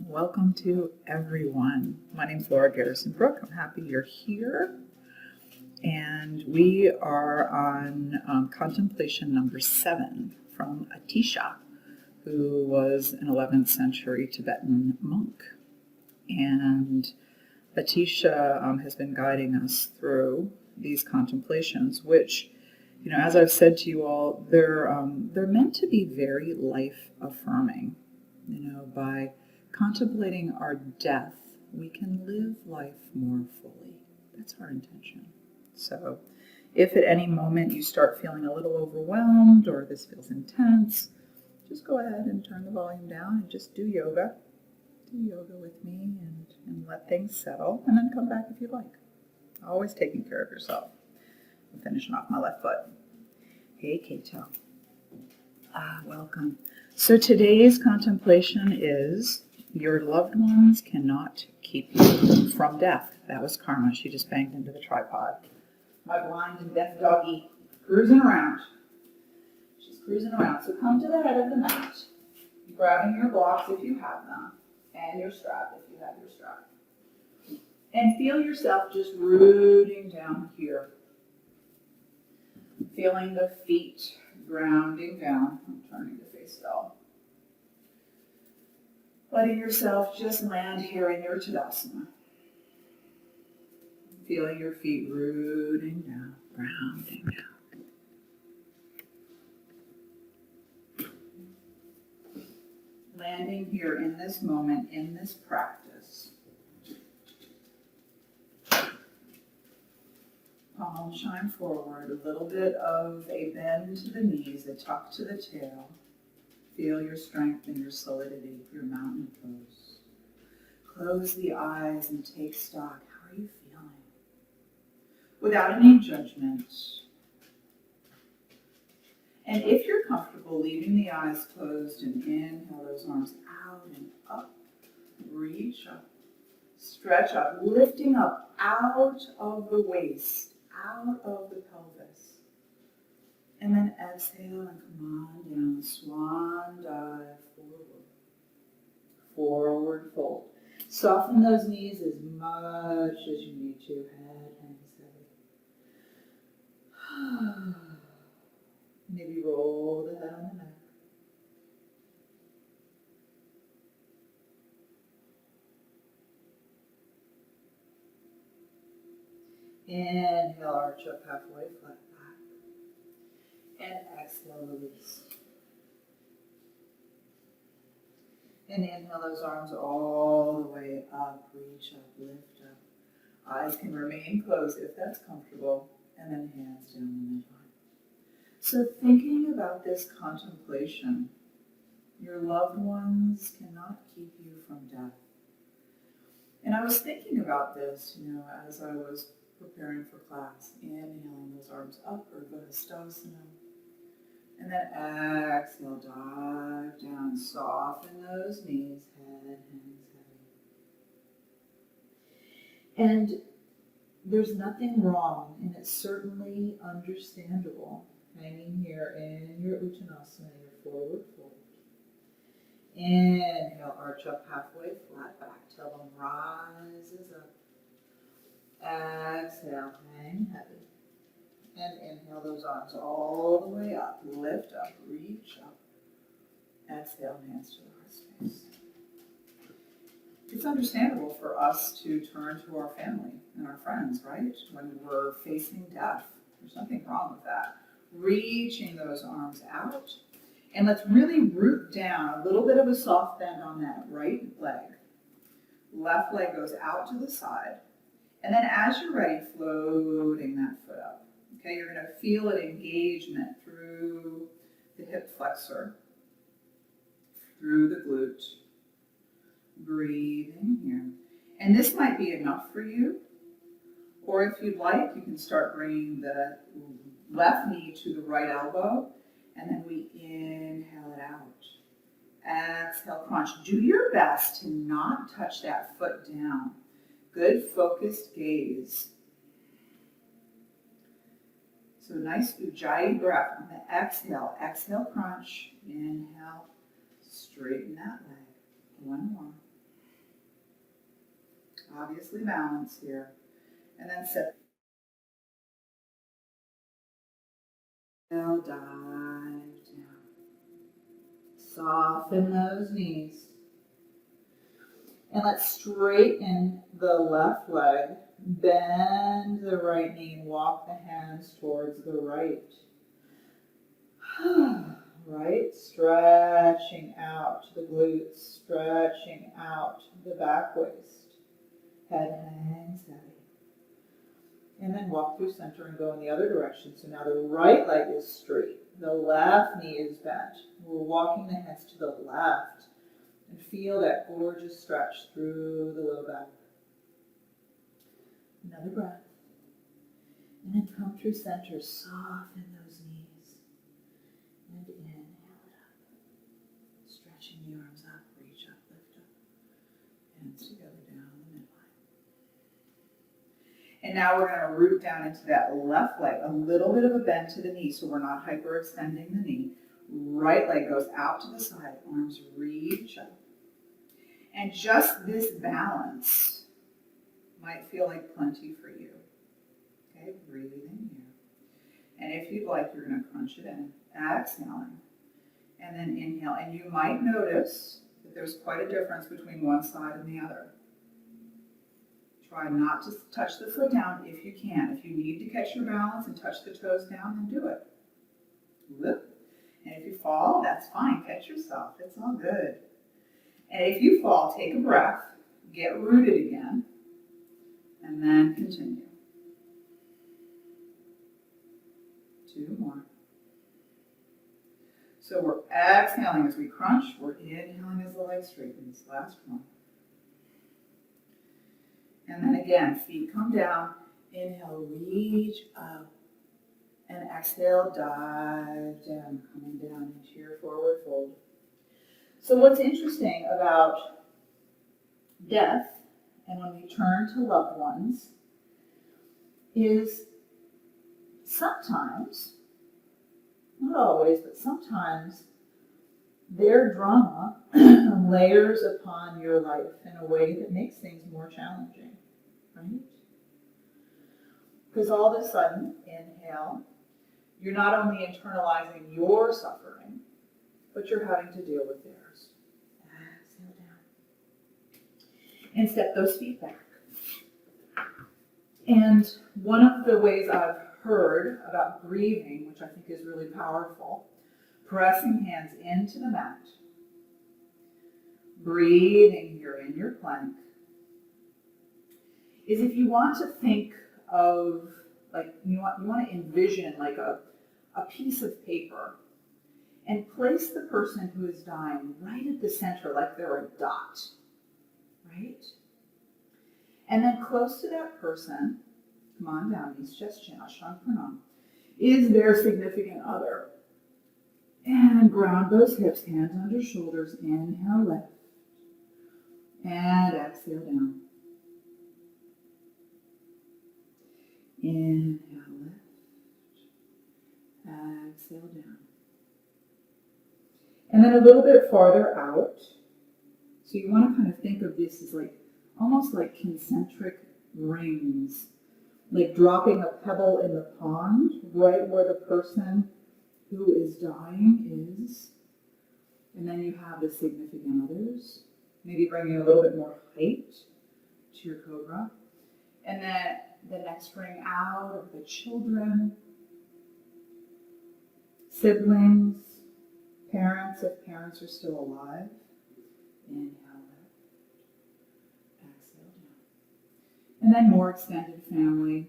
Welcome to everyone. My name's Laura Garrison-Brook. I'm happy you're here. And we are on contemplation number 7 from Atisha, who was an 11th century Tibetan monk. And Atisha has been guiding us through these contemplations, which, as I've said to you all, they're meant to be very life-affirming. By contemplating our death, we can live life more fully. That's our intention. So if at any moment you start feeling a little overwhelmed or this feels intense, just go ahead and turn the volume down and just do yoga. Do yoga with me and let things settle, and then come back if you like. Always taking care of yourself. I'm finishing off my left foot. Hey, Kato. Welcome. So today's contemplation is your loved ones cannot keep you from death. That was Karma. She just banged into the tripod. My blind and deaf doggy cruising around. She's cruising around. So come to the head of the mat, grabbing your blocks if you have them, and your strap if you have your strap. And feel yourself just rooting down here. Feeling the feet grounding down. I'm turning to face doll. Letting yourself just land here in your Tadasana. Feeling your feet rooting down, grounding down. Landing here in this moment, in this practice. Palms shine forward, a little bit of a bend to the knees, a tuck to the tail. Feel your strength and your solidity, your mountain pose. Close the eyes and take stock. How are you feeling? Without any judgment. And if you're comfortable, leaving the eyes closed, and inhale those arms out and up. Reach up. Stretch up, lifting up out of the waist, out of the pelvis. And then exhale and come on down, swan dive, forward. Forward fold. Soften those knees as much as you need to. Head hangs heavy. Maybe roll the head on the neck. Inhale, arch up halfway, flat back. And exhale, release. And inhale those arms all the way up, reach up, lift up. Eyes can remain closed if that's comfortable, and then hands down the midline. So thinking about this contemplation, your loved ones cannot keep you from death. And I was thinking about this, as I was preparing for class, inhaling those arms up, Urdhva. And then exhale, dive down, soften those knees, head hangs heavy. And there's nothing wrong, and it's certainly understandable, hanging here in your Uttanasana, your forward fold. Inhale, arch up halfway, flat back, tailbone rises up. Exhale, hang heavy. And inhale those arms all the way up. Lift up, reach up. Exhale, hands to the heart space. It's understandable for us to turn to our family and our friends, right? When we're facing death. There's nothing wrong with that. Reaching those arms out. And let's really root down, a little bit of a soft bend on that right leg. Left leg goes out to the side. And then as you're ready, floating that foot up. Okay, you're going to feel an engagement through the hip flexor, through the glute. Breathing here. And this might be enough for you. Or if you'd like, you can start bringing the left knee to the right elbow. And then we inhale it out. Exhale, crunch. Do your best to not touch that foot down. Good focused gaze. So nice Ujjayi breath on the exhale. Exhale, crunch. Inhale, straighten that leg. One more. obviously balance here. And then sit. Now dive down. Soften those knees. And let's straighten the left leg. Bend the right knee and walk the hands towards the right. Right, stretching out the glutes, stretching out the back waist. Head hangs heavy. And then walk through center and go in the other direction. So now the right leg is straight. The left knee is bent. We're walking the hands to the left. And feel that gorgeous stretch through the low back. Another breath. And then come through center. Soften those knees. And inhale it up. Stretching the arms up. Reach up, lift up. Hands together down the midline. And now we're going to root down into that left leg. A little bit of a bend to the knee so we're not hyperextending the knee. Right leg goes out to the side. Arms reach up. And just this balance might feel like plenty for you. Okay, breathe in here. And if you'd like, you're going to crunch it in. Exhaling. And then inhale. And you might notice that there's quite a difference between one side and the other. Try not to touch the foot down if you can. If you need to catch your balance and touch the toes down, then do it. Whoop. And if you fall, that's fine. Catch yourself. It's all good. And if you fall, take a breath, get rooted again, and then continue. 2 more. So we're exhaling as we crunch. We're inhaling as the leg straightens. Last one. And then again, feet come down. Inhale, reach up. And exhale, dive down, coming down into your forward fold. So what's interesting about death, and when we turn to loved ones, is sometimes, not always, but sometimes, their drama layers upon your life in a way that makes things more challenging, right? Because all of a sudden, inhale, you're not only internalizing your suffering, but you're having to deal with theirs. Exhale down. And step those feet back. And one of the ways I've heard about grieving, which I think is really powerful, pressing hands into the mat, breathing here in your plank, is if you want to think of, like, you want to envision like a piece of paper and place the person who is dying right at the center, like they're a dot, right? And then close to that person, come on down, knees, chest, chin, Ashtanga Pranam, is their significant other. And ground those hips, hands under shoulders, inhale, lift. And exhale down. Inhale, lift. Exhale down. And then a little bit farther out. So you want to kind of think of this as like, almost like concentric rings. Like dropping a pebble in the pond, right where the person who is dying is. And then you have the significant others. Maybe bringing a little bit more height to your cobra. And then the next ring out of the children, siblings, parents, if parents are still alive. Inhale, lift. Exhale down. And then more extended family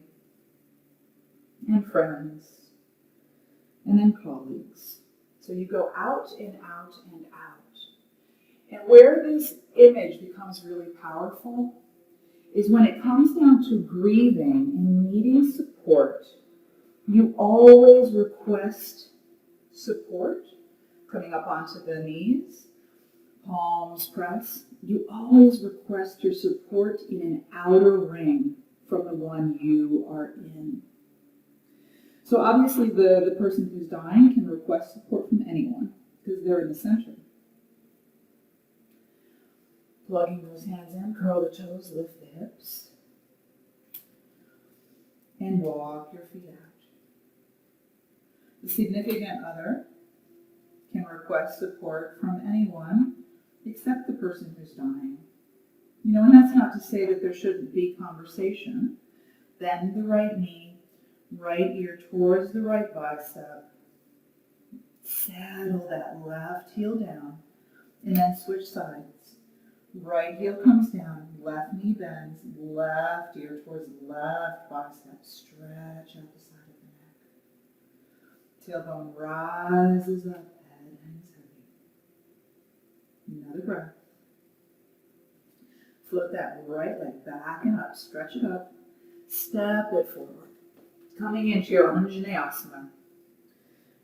and friends. And then colleagues. So you go out and out and out. And where this image becomes really powerful is when it comes down to grieving and needing support. You always request support, coming up onto the knees, palms press. You always request your support in an outer ring from the one you are in. So obviously the person who's dying can request support from anyone because they're in the center. Plugging those hands in, curl the toes, lift the hips, and walk your feet out. The significant other can request support from anyone except the person who's dying. And that's not to say that there shouldn't be conversation. Bend the right knee, right ear towards the right bicep. Settle that left heel down, and then switch sides. Right heel comes down, left knee bends, left ear towards left bicep. Stretch out the side of the neck. Tailbone rises up, head hangs heavy. Another breath. Flip that right leg back and up, stretch it up, step it forward. Coming into your Anjaneyasana.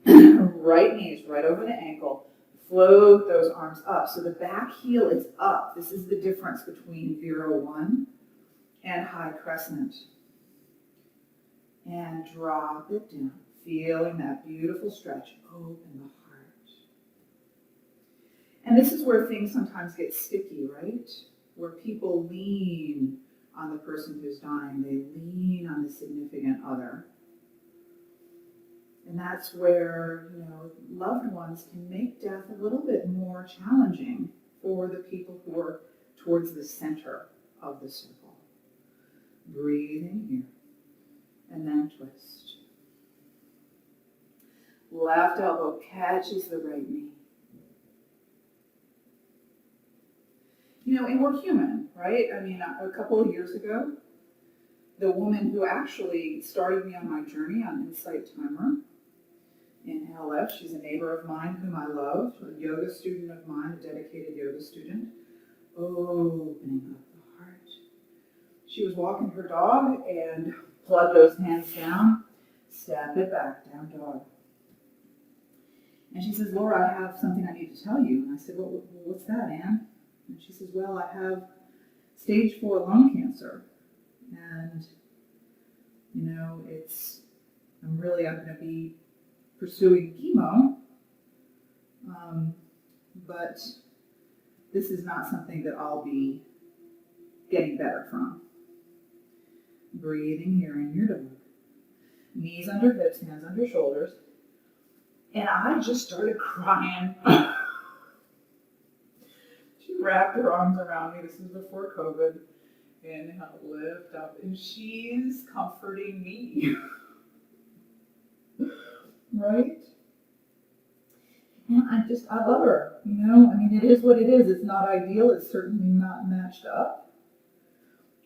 Right knee is right over the ankle. Float those arms up. So the back heel is up. This is the difference between Vira 1 and high crescent. And drop it down, feeling that beautiful stretch. Open the heart. And this is where things sometimes get sticky, right? Where people lean on the person who's dying. They lean on the significant other. And that's where, loved ones can make death a little bit more challenging for the people who are towards the center of the circle. Breathe in here, and then twist. Left elbow catches the right knee. And we're human, right? A couple of years ago, the woman who actually started me on my journey on Insight Timer in LF, she's a neighbor of mine whom I love, a yoga student of mine, a dedicated yoga student, opening up the heart. She was walking her dog and plugged those hands down, step it back, down dog. And she says, Laura, I have something I need to tell you. And I said, well, what's that, Anne? And she says, well, I have stage 4 lung cancer. And, I'm going to be pursuing chemo. But this is not something that I'll be getting better from. Breathing here in your dog. Knees under hips, hands under shoulders. And I just started crying. She wrapped her arms around me. This was before COVID. Inhale, lift up. And she's comforting me. Right? And I love her. It is what it is. It's not ideal. It's certainly not matched up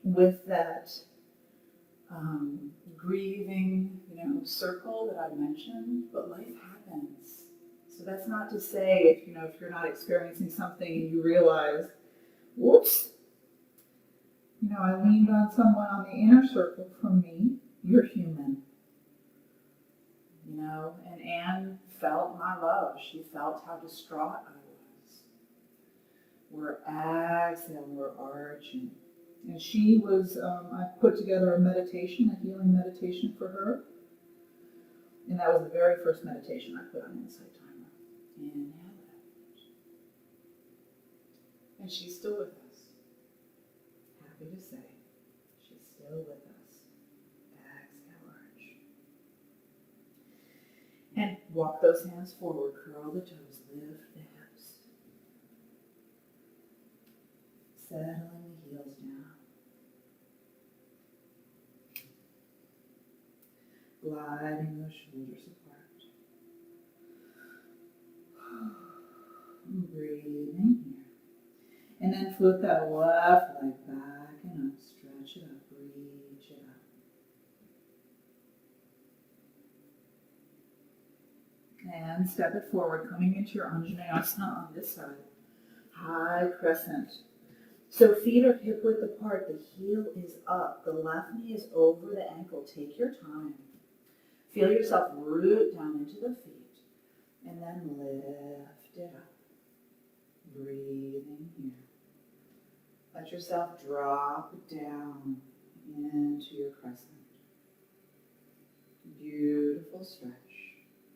with that grieving, circle that I mentioned. But life happens. So that's not to say if you're not experiencing something and you realize, whoops, I leaned on someone on the inner circle from me. You're human. And Anne felt my love. She felt how distraught I was. We're exhaling, we're arching. And she was, I put together a meditation, a healing meditation for her. And that was the very first meditation I put on Insight Timer. Inhale out. And she's still with us. Happy to say, she's still with us. Exhale, arch. And walk those hands forward, curl the toes, lift the hips. Settling the heels down. Gliding those shoulders apart. Breathing here. And then flip that left leg back and up. Stretch it up. Reach it up. And step it forward, coming into your Anjaneyasana on this side. High crescent. So feet are hip width apart. The heel is up. The left knee is over the ankle. Take your time. Feel yourself root down into the feet. And then lift it up. Breathing here. Let yourself drop down into your crescent. Beautiful stretch.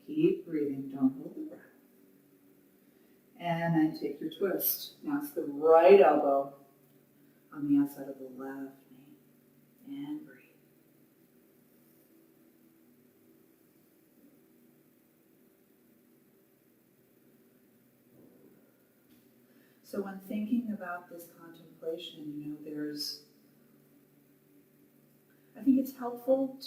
Keep breathing. Don't hold the breath. And And take your twist. Now it's the right elbow on the outside of the left knee. And breathe. So when thinking about this contemplation, I think it's helpful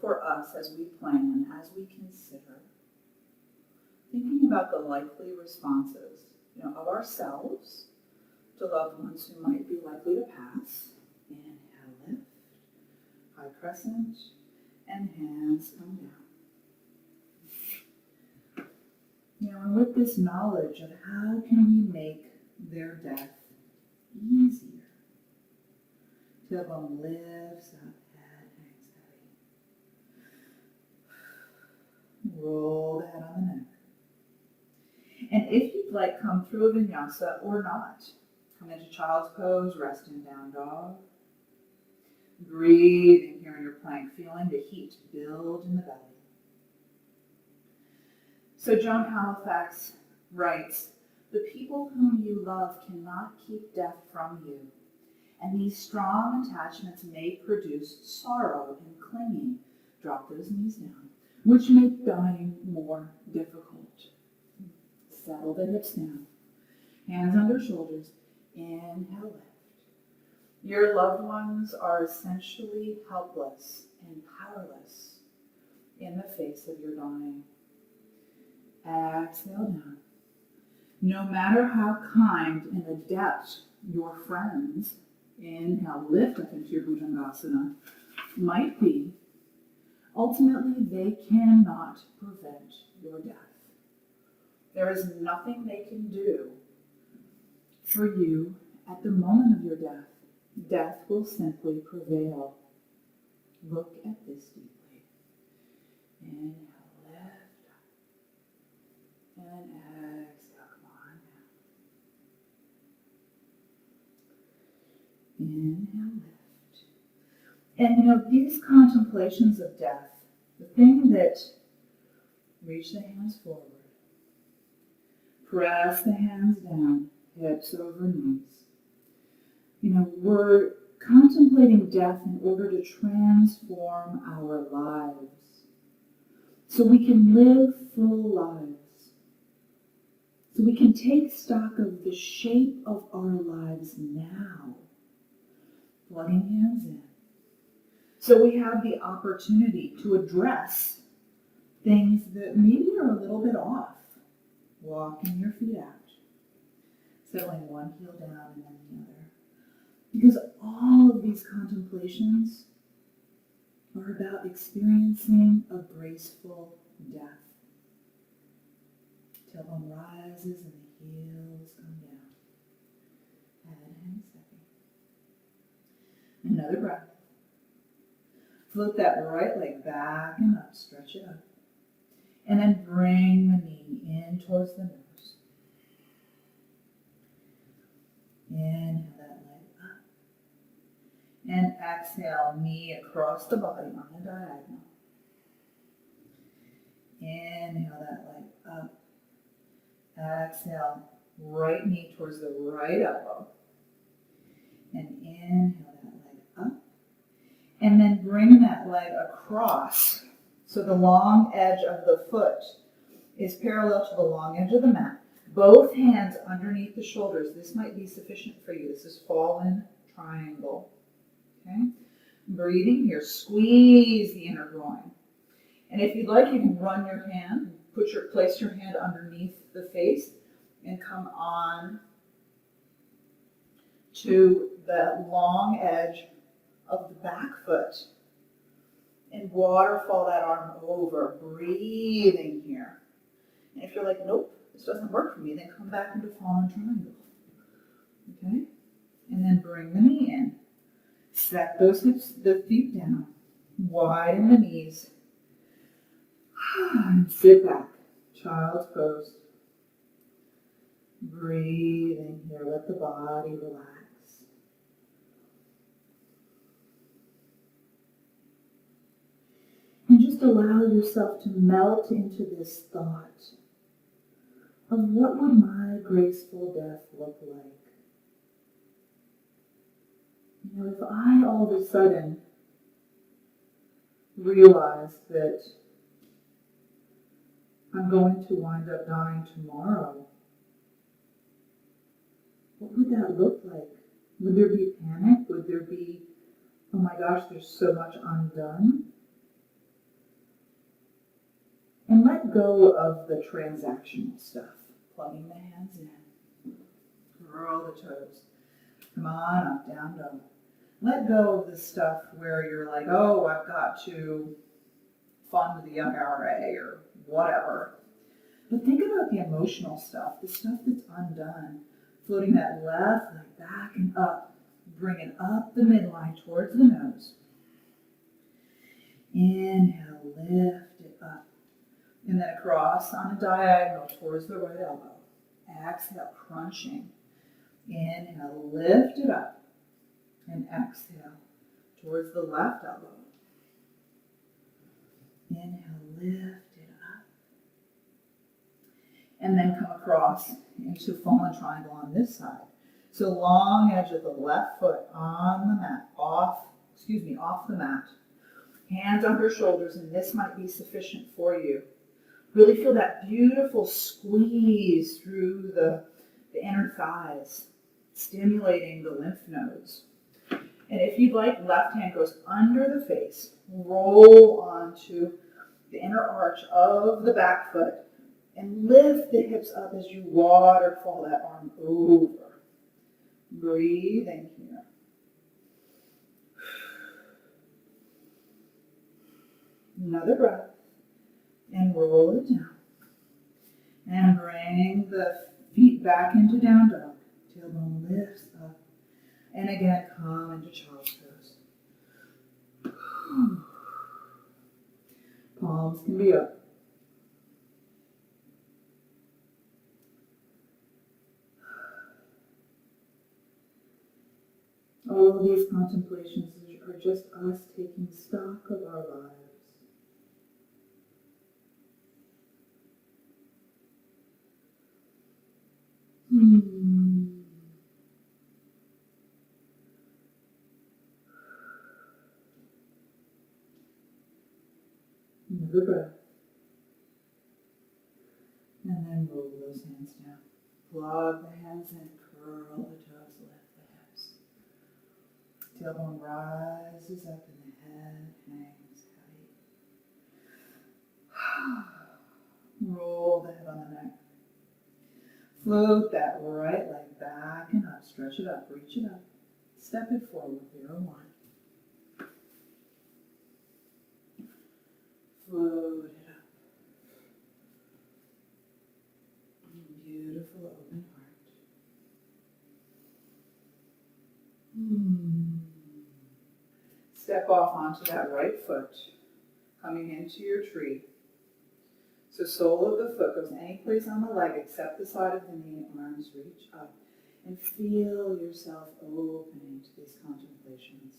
for us as we plan, as we consider, thinking about the likely responses, of ourselves to loved ones who might be likely to pass. Inhale, lift, high crescent, and hands come down. And with this knowledge of how can we make their death easier. Tailbone lifts up, head hangs heavy. Roll the head on the neck. And if you'd like, come through a vinyasa or not. Come into child's pose, rest in down dog. Breathing here in your plank, feeling the heat build in the belly. So Joan Halifax writes, "The people whom you love cannot keep death from you, and these strong attachments may produce sorrow and clinging." Drop those knees down, which make dying more difficult. Settle the hips down. Hands under shoulders. Inhale, lift. Your loved ones are essentially helpless and powerless in the face of your dying. Exhale down. No matter how kind and adept your friends, inhale, lift up into your Bhujangasana, might be, ultimately they cannot prevent your death. There is nothing they can do for you at the moment of your death. Death will simply prevail. Look at this deeply. Inhale, lift up. And exhale, come on down. Inhale, lift. And these contemplations of death, the thing that, reach the hands forward. Press the hands down, hips over knees. We're contemplating death in order to transform our lives so we can live full lives. So we can take stock of the shape of our lives now. Plugging hands in. So we have the opportunity to address things that maybe are a little bit off. Walking your feet out. Settling one heel down and then the other. Because all of these contemplations are about experiencing a graceful death. Tailbone rises and the heels come down. Head hangs heavy. Another breath. Float that right leg back and up. Stretch it up. And then bring the knee in towards the nose. Inhale that leg up. And exhale, knee across the body on a diagonal. Inhale that leg up. Exhale, right knee towards the right elbow. And inhale that leg up. And then bring that leg across. So the long edge of the foot is parallel to the long edge of the mat. Both hands underneath the shoulders. This might be sufficient for you. This is fallen triangle. Okay? Breathing here. Squeeze the inner groin. And if you'd like, you can run your hand, place your hand underneath the face and come on to the long edge of the back foot. And waterfall that arm over, breathing here. And if you're like, nope, this doesn't work for me, then come back into fallen triangle. Okay? And then bring the knee in. Set those hips, the feet down. Widen the knees. And sit back. Child's pose. Breathing here. Let the body relax. And just allow yourself to melt into this thought of what would my graceful death look like. You know, if I all of a sudden realized that I'm going to wind up dying tomorrow, what would that look like? Would there be panic? Would there be, oh my gosh, there's so much undone? And let go of the transactional stuff. Plugging the hands in. Curl the toes. Come on up, down dog. Let go of the stuff where you're like, oh, I've got to fund the IRA or whatever. But think about the emotional stuff, the stuff that's undone. Floating that left leg back and up. Bring it up the midline towards the nose. Inhale, lift it up. And then across on a diagonal towards the right elbow. Exhale, crunching. Inhale, lift it up. And exhale towards the left elbow. Inhale, lift it up. And then come across into fallen triangle on this side. So long edge of the left foot on the mat, off the mat. Hands under shoulders, and this might be sufficient for you. Really feel that beautiful squeeze through the inner thighs, stimulating the lymph nodes. And if you'd like, left hand goes under the face, roll onto the inner arch of the back foot, and lift the hips up as you waterfall that arm over. Breathing here. Another breath. And roll it down. And bring the feet back into down dog. Tailbone lifts up. And again, come into child's pose. Palms can be up. All of these contemplations are just us taking stock of our lives. Another breath. And then roll those hands down. Plug the hands in, curl the toes, lift the hips. Tailbone rises up and the head hangs heavy. Roll the head on the neck. Float that right leg back and up. Stretch it up, reach it up. Step it forward, 0-1. Float it up. Beautiful open heart. Step off onto that right foot, coming into your tree. So sole of the foot goes any place on the leg except the side of the knee, arms reach up. And feel yourself opening to these contemplations.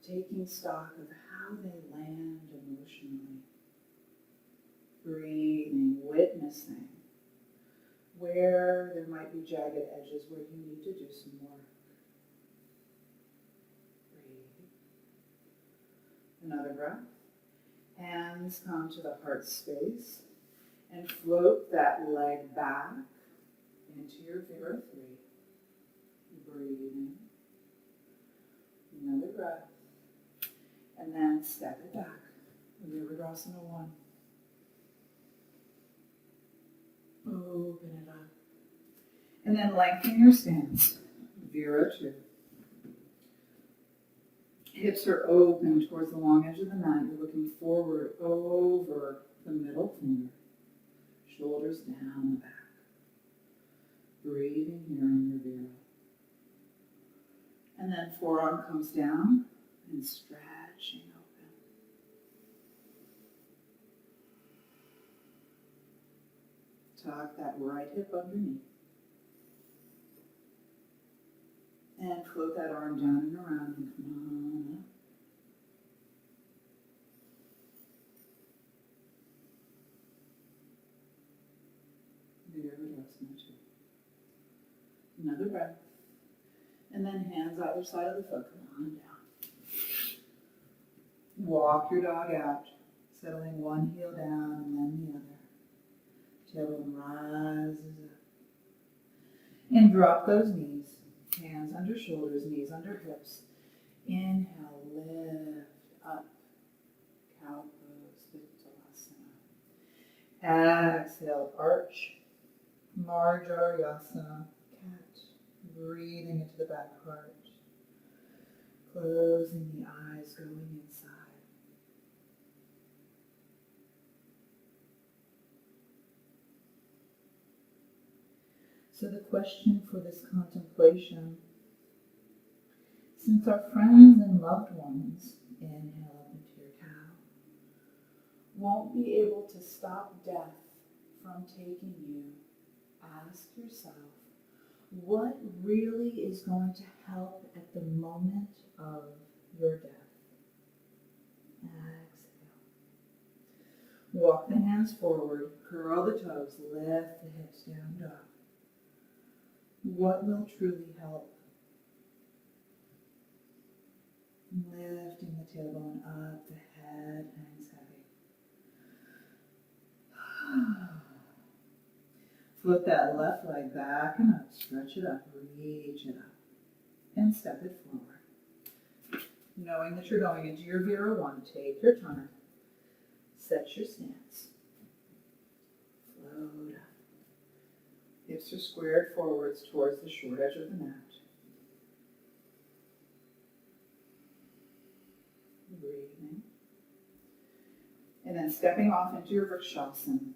Taking stock of how they land emotionally. Breathing, witnessing where there might be jagged edges where you need to do some work. Breathe. Another breath. Hands come to the heart space and float that leg back into your Vira 3. Breathing. Another breath. And then step it back. Virabhadrasana 1. Open it up. And then lengthen your stance. Vira 2. Hips are open towards the long edge of the mat. You're looking forward over the middle finger. Shoulders down the back. Breathing here in your Vira. And then forearm comes down and stretching open. Tuck that right hip underneath. And float that arm down and around and come on up. adjustment too. Another breath. And then hands either side of the foot. Come on down. Walk your dog out, settling one heel down and then the other. Tailbone rises up. And drop those knees. Hands under shoulders, knees under hips. Inhale, lift up. Cow pose, Uttanasana. Exhale, arch. Marjarasana, cat. Breathing into the back part. Closing the eyes, going inside. So the question for this contemplation, since our friends and loved ones, inhale up into your cow, won't be able to stop death from taking you, ask yourself, what really is going to help at the moment of your death? Exhale. Walk the hands forward, curl the toes, lift the hips down, dog. What will truly help? Lifting the tailbone up, the head hangs heavy. Flip that left leg back and up, stretch it up, reach it up, and step it forward. Knowing that you're going into your Vera 1, take your time, set your stance, float up. Hips are squared forwards towards the short edge of the mat. Breathing. And then stepping off into your Vrikshasana,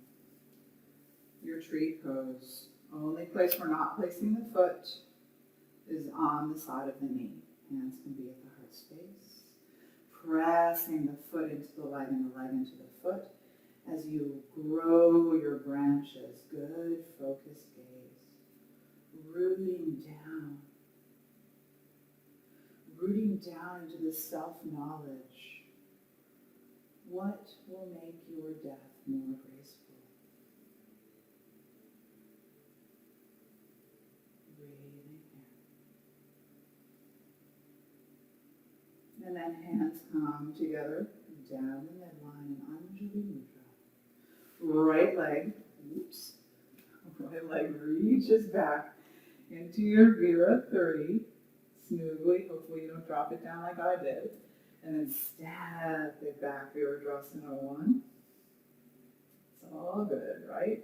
your tree pose. Only place we're not placing the foot is on the side of the knee. Hands can be at the heart space. Pressing the foot into the leg and the leg into the foot as you grow your branches. Good focused gaze. Rooting down into the self-knowledge. What will make your death more graceful? Breathing here. And then hands come together down the midline in Anjali Mudra. Right leg reaches back into your Vera 3. Smoothly, hopefully you don't drop it down like I did. And then step it back, Virabhadrasana 1. It's all good, right?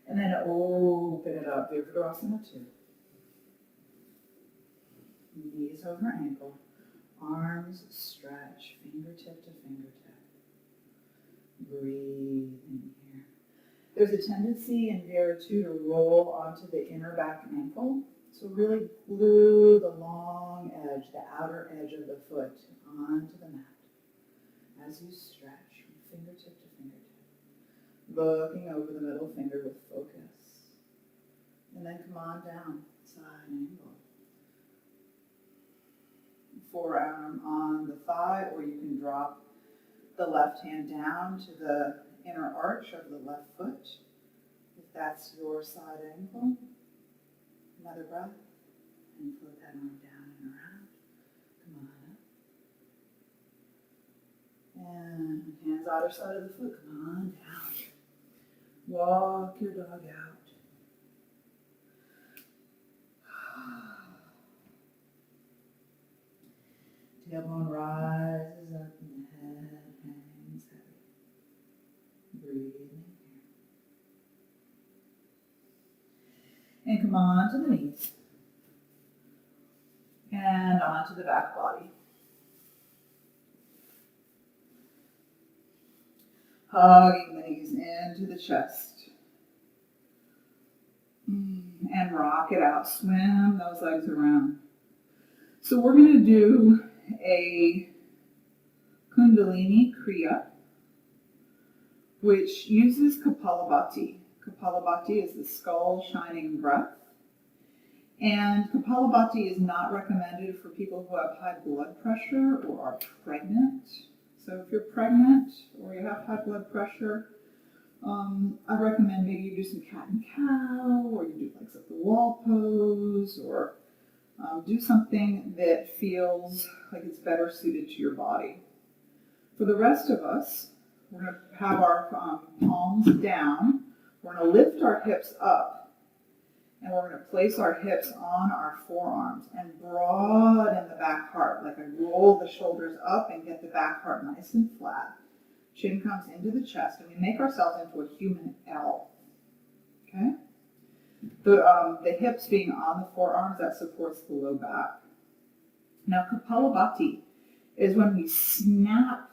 And then open it up, Virabhadrasana 2. Knees over ankle, arms stretch, fingertip to fingertip. Breathe in here. There's a tendency in Vera 2 to roll onto the inner back ankle. So really glue the long edge, the outer edge of the foot onto the mat as you stretch from fingertip to fingertip, looking over the middle finger with focus. And then come on down, side angle. Forearm on the thigh, or you can drop the left hand down to the inner arch of the left foot, if that's your side angle. Another breath, and float that arm down and around. Come on up. And hands either side of the foot, come on down. Walk your dog out. Tailbone rises up and the head hangs heavy. Breathing here. And come on to the knees. And onto the back body. Hugging the knees into the chest. And rock it out. Swim those legs around. So we're going to do a Kundalini Kriya, which uses Kapalabhati. Kapalabhati is the skull shining breath. And Kapalabhati is not recommended for people who have high blood pressure or are pregnant. So if you're pregnant or you have high blood pressure, I recommend maybe you do some cat and cow, or you do legs up the wall pose, or do something that feels like it's better suited to your body. For the rest of us, we're going to have our palms down. We're going to lift our hips up, and we're going to place our hips on our forearms and broaden the back part. Like I roll the shoulders up and get the back part nice and flat. Chin comes into the chest, and we make ourselves into a human L. Okay? The hips being on the forearms, that supports the low back. Now, Kapalabhati is when we snap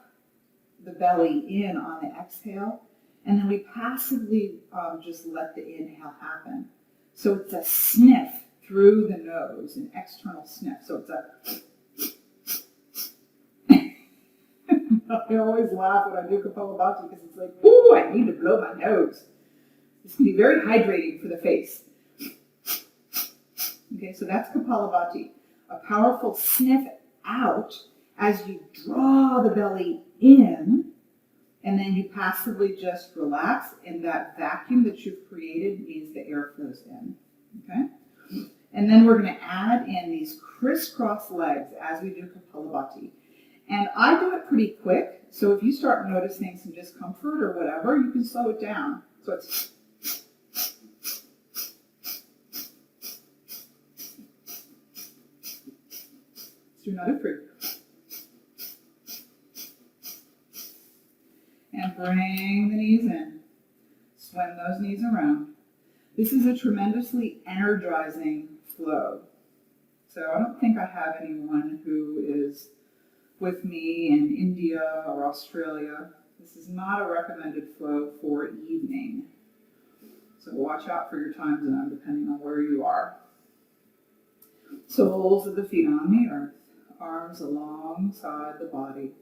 the belly in on the exhale, and then we passively just let the inhale happen. So it's a sniff through the nose, an external sniff. So it's a... I always laugh when I do Kapalabhati because it's like, ooh, I need to blow my nose. This can be very hydrating for the face. Okay, so that's Kapalabhati. A powerful sniff out as you draw the belly in, and then you passively just relax, and that vacuum that you've created means the air flows in. Okay? And then we're going to add in these crisscross legs as we do Kapalabhati. And I do it pretty quick, so if you start noticing some discomfort or whatever, you can slow it down. So it's... Let's do another 3. And bring the knees in. Swing those knees around. This is a tremendously energizing flow. So I don't think I have anyone who is with me in India or Australia. This is not a recommended flow for evening. So watch out for your time zone depending on where you are. Soles of the feet on the earth, arms alongside the body.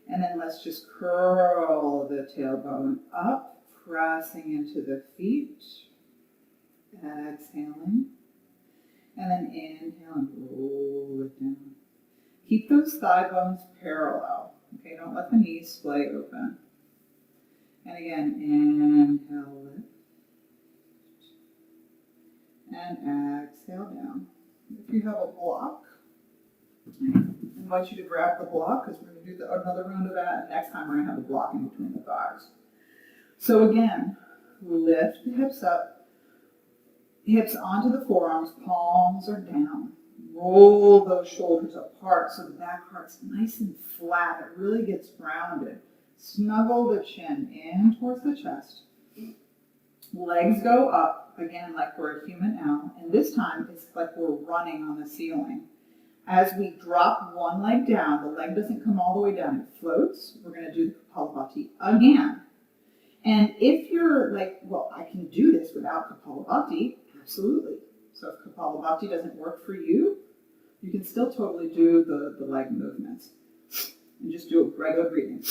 And then let's just curl the tailbone up, pressing into the feet. Exhaling. And then inhale and roll it down. Keep those thigh bones parallel. Okay, don't let the knees splay open. And again, inhale, lift. And exhale down. If you have a block, I invite you to grab the block because we're going to do another round of that. And next time we're going to have a block in between the thighs. So again, lift the hips up, hips onto the forearms, palms are down. Roll those shoulders apart so the back part's nice and flat. It really gets grounded. Snuggle the chin in towards the chest. Legs go up, again, like we're a human L. And this time, it's like we're running on the ceiling. As we drop one leg down, the leg doesn't come all the way down. It floats. We're going to do the Kapalabhati again. And if you're like, well, I can do this without Kapalabhati, absolutely. So if Kapalabhati doesn't work for you, you can still totally do the leg movements. And just do it regular breathing.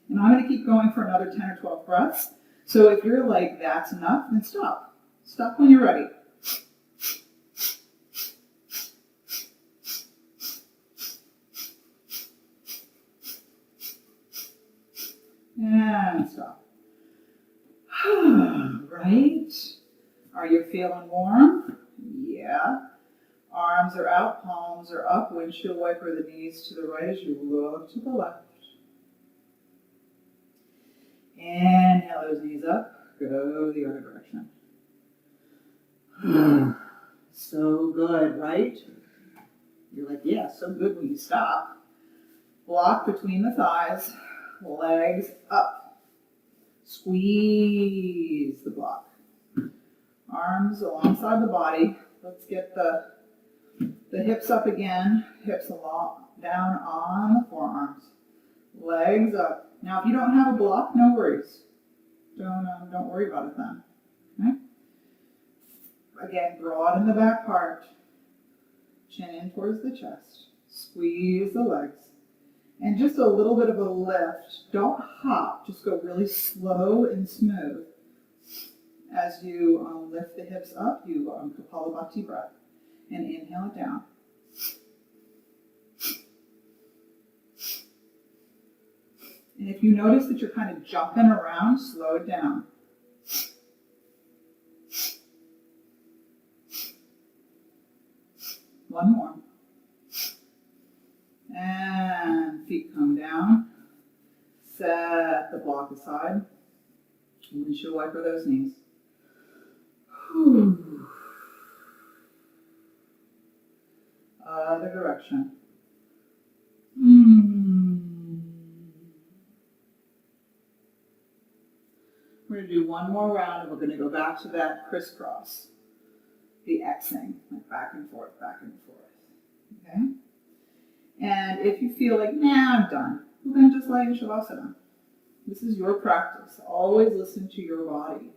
And I'm going to keep going for another 10 or 12 breaths. So if you're like, that's enough, then stop. Stop when you're ready. And stop. Right? Are you feeling warm? Yeah. Arms are out, palms are up, windshield wiper the knees to the right as you look to the left. Inhale those knees up, go the other direction. So good, right? You're like, yeah, so good when you stop. Block between the thighs, legs up. Squeeze the block. Arms alongside the body. Let's get the hips up again. Hips down on the forearms. Legs up. Now, if you don't have a block, no worries. Don't worry about it then. Okay? Again, broaden the back part. Chin in towards the chest. Squeeze the legs. And just a little bit of a lift. Don't hop. Just go really slow and smooth. As you lift the hips up, you Kapalabhati breath. And inhale it down. And if you notice that you're kind of jumping around, slow it down. One more. And feet come down. Set the block aside. Windshield wiper those knees. Whew. Other direction. We're going to do one more round and we're going to go back to that crisscross. The Xing, like back and forth, back and forth. Okay? And if you feel like, nah, I'm done, well, then just lie in Shavasana. This is your practice. Always listen to your body.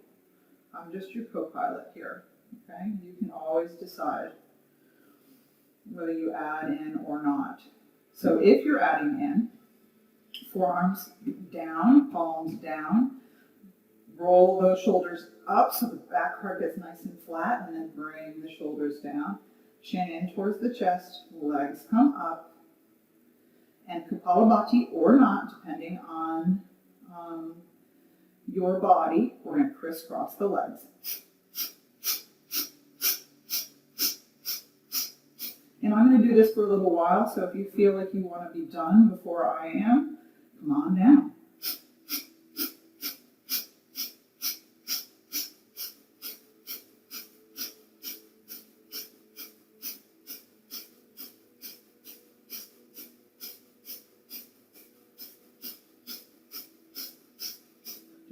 I'm just your co-pilot here. Okay? You can always decide whether you add in or not. So if you're adding in, forearms down, palms down, roll those shoulders up so the back part gets nice and flat, and then bring the shoulders down. Chin in towards the chest, legs come up, and Kapalabhati or not, depending on your body, we're going to crisscross the legs. And I'm going to do this for a little while, so if you feel like you want to be done before I am, come on down.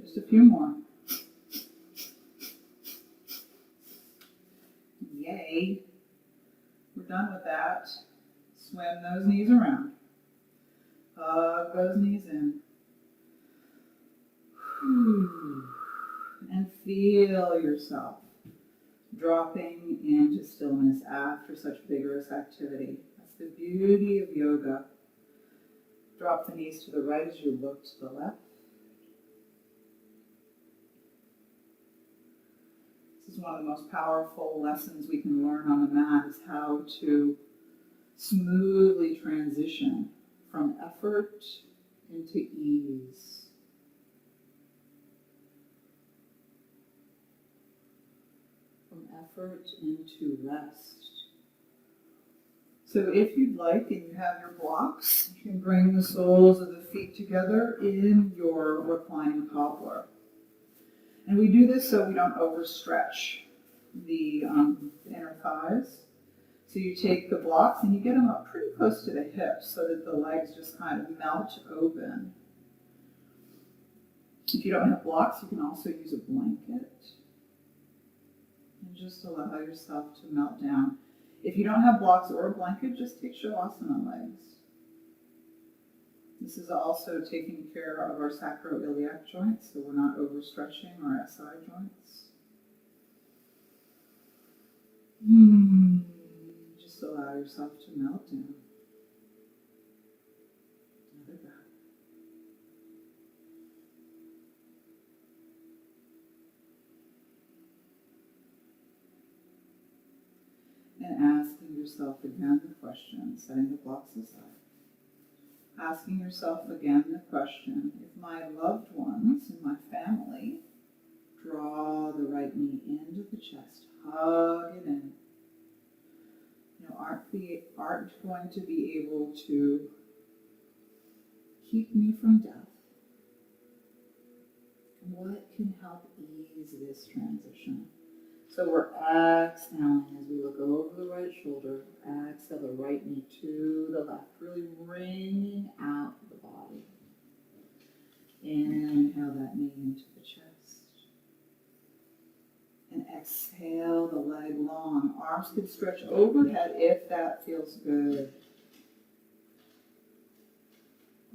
Just a few more. Yay. We're done with that. Swim those knees around. Hug those knees in. And feel yourself dropping into stillness after such vigorous activity. That's the beauty of yoga. Drop the knees to the right as you look to the left. This is one of the most powerful lessons we can learn on the mat, is how to smoothly transition from effort into ease. From effort into rest. So if you'd like, and you have your blocks, you can bring the soles of the feet together in your reclining cobbler. And we do this so we don't overstretch the inner thighs. So you take the blocks and you get them up pretty close to the hips so that the legs just kind of melt open. If you don't have blocks, you can also use a blanket. And just allow yourself to melt down. If you don't have blocks or a blanket, just take Shavasana legs. This is also taking care of our sacroiliac joints, so we're not overstretching our SI joints. Just allow yourself to melt down. Another breath. And asking yourself again the question, setting the blocks aside. Asking yourself again the question, if my loved ones in my family draw the right knee into the chest, hug it in, aren't going to be able to keep me from death, what can help ease this transition? So we're exhaling as we look over the right shoulder, exhale the right knee to the left, really wringing out the body. Inhale that knee into the chest. And exhale the leg long. Arms can stretch overhead if that feels good.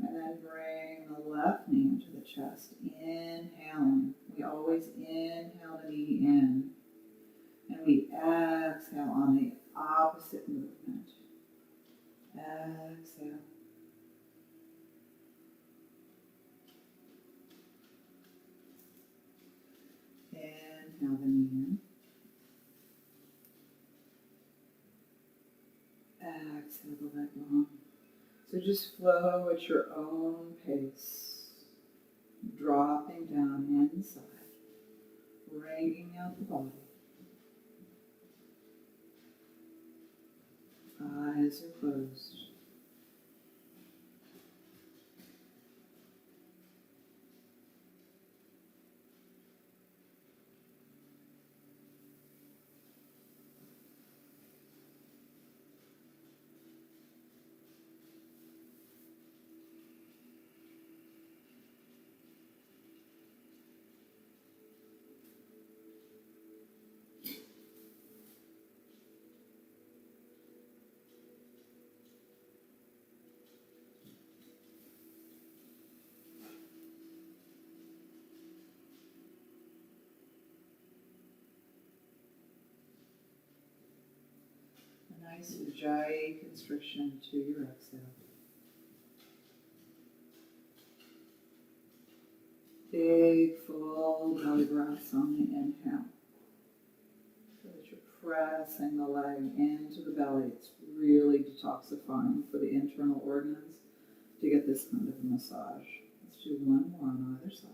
And then bring the left knee into the chest. Inhaling. We always inhale the knee in. And we exhale on the opposite movement. Exhale. Inhale the knee in. Exhale the leg long. So just flow at your own pace. dropping down inside, bringing out the body. Eyes are closed. A nice ujjayi constriction to your exhale. Big, full belly breaths on the inhale. So that you're pressing the leg into the belly. It's really detoxifying for the internal organs to get this kind of a massage. Let's do one more on either side.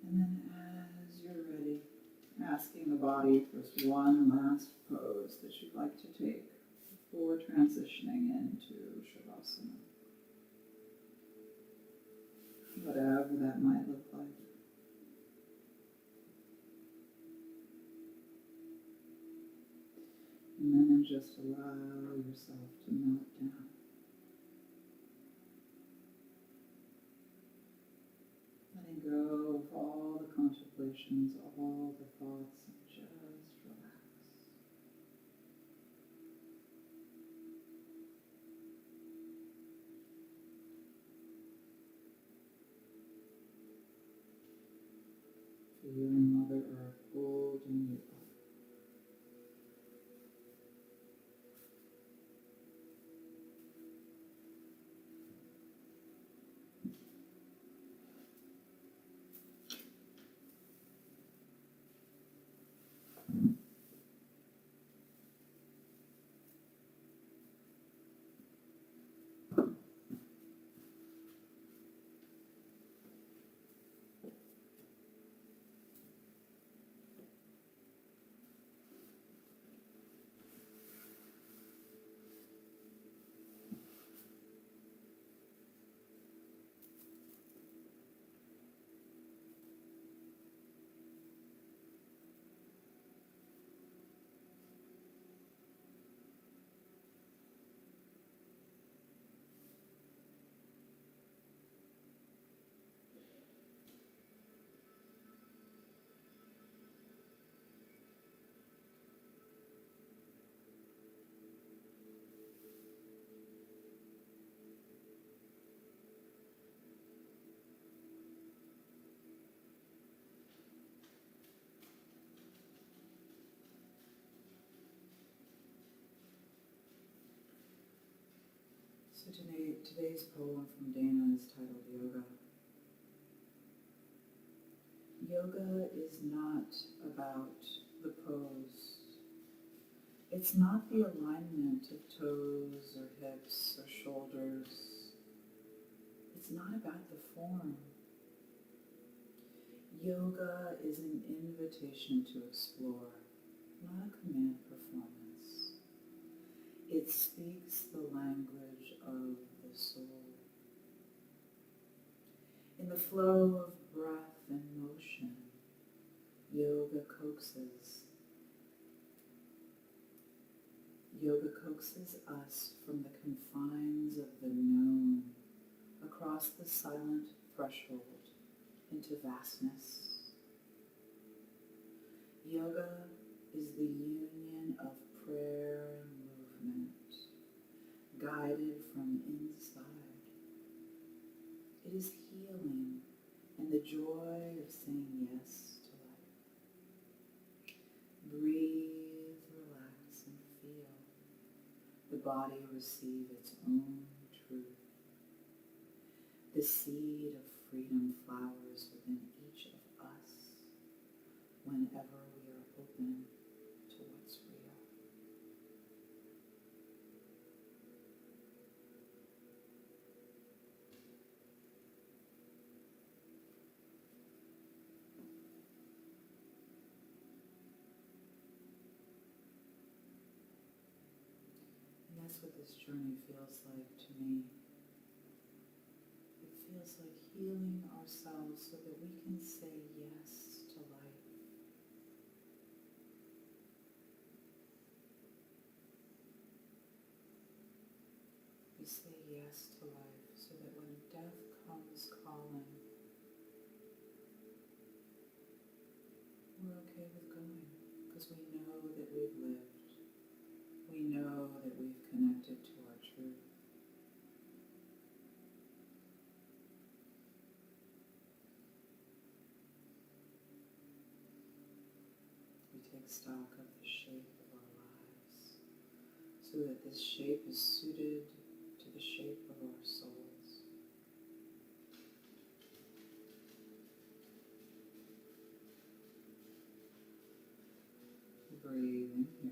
And then as you're ready, asking the body for one last pose that you'd like to take before transitioning into Shavasana. Whatever that might look like. And then just allow yourself to melt down. Letting go of all the contemplations, all the thoughts, and just relax. Feeling Mother Earth holding you up. So today's poem from Dana is titled Yoga. Yoga is not about the pose. It's not the alignment of toes or hips or shoulders. It's not about the form. Yoga is an invitation to explore, not a command performance. It speaks the language of the soul. In the flow of breath and motion, yoga coaxes. Yoga coaxes us from the confines of the known across the silent threshold into vastness. Yoga is the union of prayer and movement, guided from inside. It is healing and the joy of saying yes to life. Breathe, relax, and feel the body receive its own truth. The seed of freedom flowers within each of us whenever we are open to what's real. And that's what this journey feels like to me. It feels like healing ourselves so that we can say yes to life. We say yes to life so that when death comes calling, we're okay with going because we know that we've lived. We know that we've connected to our truth. We take stock of the shape of our lives so that this shape is suited to the shape of our souls. Breathe in here.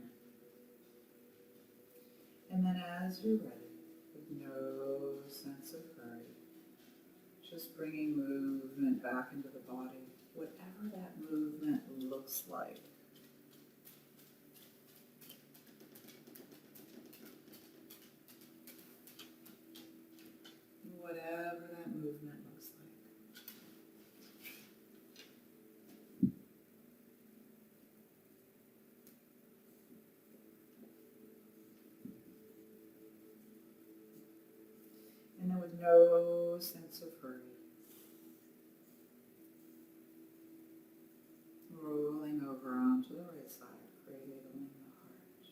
And then as you're ready, with no sense of hurry, just bringing movement back into the body, whatever that movement looks like. Whatever that movement looks like. And then with no sense of hurry, rolling over onto the right side, cradling the heart.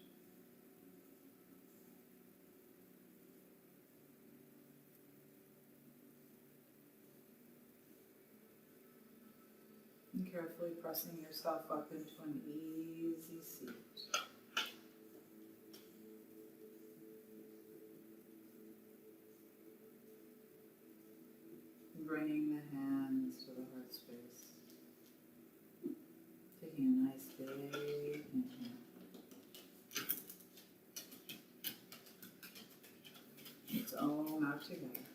And carefully pressing yourself up into an easy seat. Bringing the hands to the heart space. Taking a nice big inhale. Let's ohm out together.